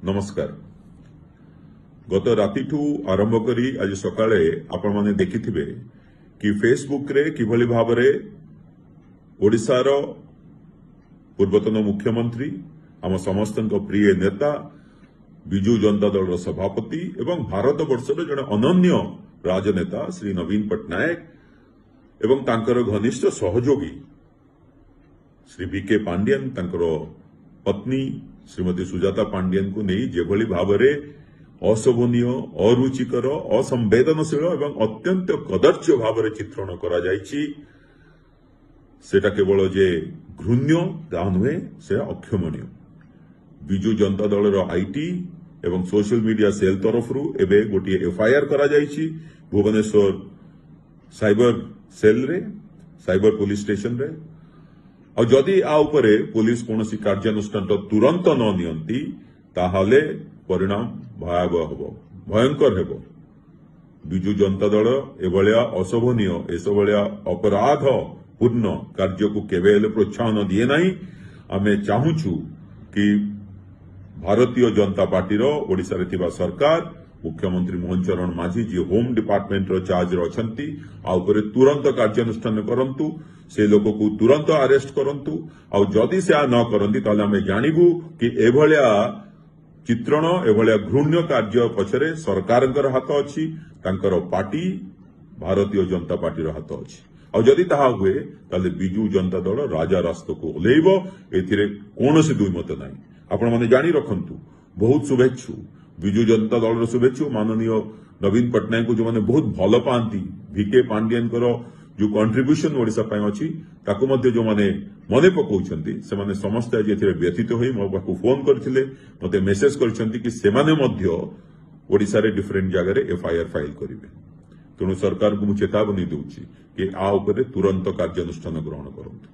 नमस्कार। गत रातिठू आरंभ करी आज सकाळे आपण माने देखिथिबे कि फेसबुक रे किभली भाबरे ओडिसार पूर्वतन मुख्यमंत्री आम समस्तक प्रिय नेता विजु जनता दल सभापति एवं भारत वर्षर जड़े अनन्य राजनेता श्री नवीन पट्टनायक एवं तांकर घनिष्ठ सहयोगी श्री बीके पांडियन तांकर पत्नी श्रीमती सुजाता पांडियन को नहीं जेभली भावरे अशोभनीय अरुचिकर असंवेदनशील एवं अत्यंत कदर्य भावरे चित्रण करा जायछि सेटा केवल जे घृण्य ता नुहे से अक्षमणीय। विजु जनता दलर आईटी एवं सोशल मीडिया सेल तरफरु एबे गोटे एफआईआर करा जायछि भुवनेश्वर साइबर सेल रे साइबर पुलिस स्टेशन रे। और जदि आ उपरे पुलिस कोनोसी कार्यानुष्ठान तुरंत न नियंती ताहाले परिणाम भयावह हेबो भयंकर हेबो। विजु जनता दल एभलिया अशोभनीय एसभलिया अपराध पूर्ण कार्य को केबे हेले प्रोत्साहन दिए नाही। आमे चाहुछु कि भारतीय जनता पार्टी रो ओडिसा रे थिबा सरकार मुख्यमंत्री मोहन चरण माझी जी होम डिपार्टमेंट रो चार्ज रो अछंती आ उपरे तुरंत कार्यानुष्ठान करंतु से लोक को तुरंत अरेस्ट करंतु। आ जदि से न करंती ताले आमे जानिबु कि एभलिया चित्रण एभलिया घृण्य कार्य पछरे सरकारकर हाथ अछि तांकर पार्टी भारतीय जनता पार्टी रो हाथ अछि। आ जदि ताहा हुए ताले विजु जनता दल राजा रास्त को ओलेइबो एथिरे कोनोसी दुईमत नाही। आपण माने जानि रखंतु बहुत शुभेच्छु विजु जनता दल शुभेच्छु माननीय नवीन पट्टनायक को जो माने बहुत भल पाती वीके पांडियन जो कंट्रीब्यूशन ओडिशा पय अछि ताको मध्ये जो माने मने पकाउछंती से माने समस्त आज एथिरे व्यतीत होई मो पाखु फोन करथिले मते मेसेज करछंती कि से माने मध्ये ओडिशा रे डिफरेंट जगह रे एफआईआर फाइल करिवे। तेणु सरकार को मु चेतावनी देउछि कि आ उपरे तुरंत कार्यानुष्ठान ग्रहण करंतु।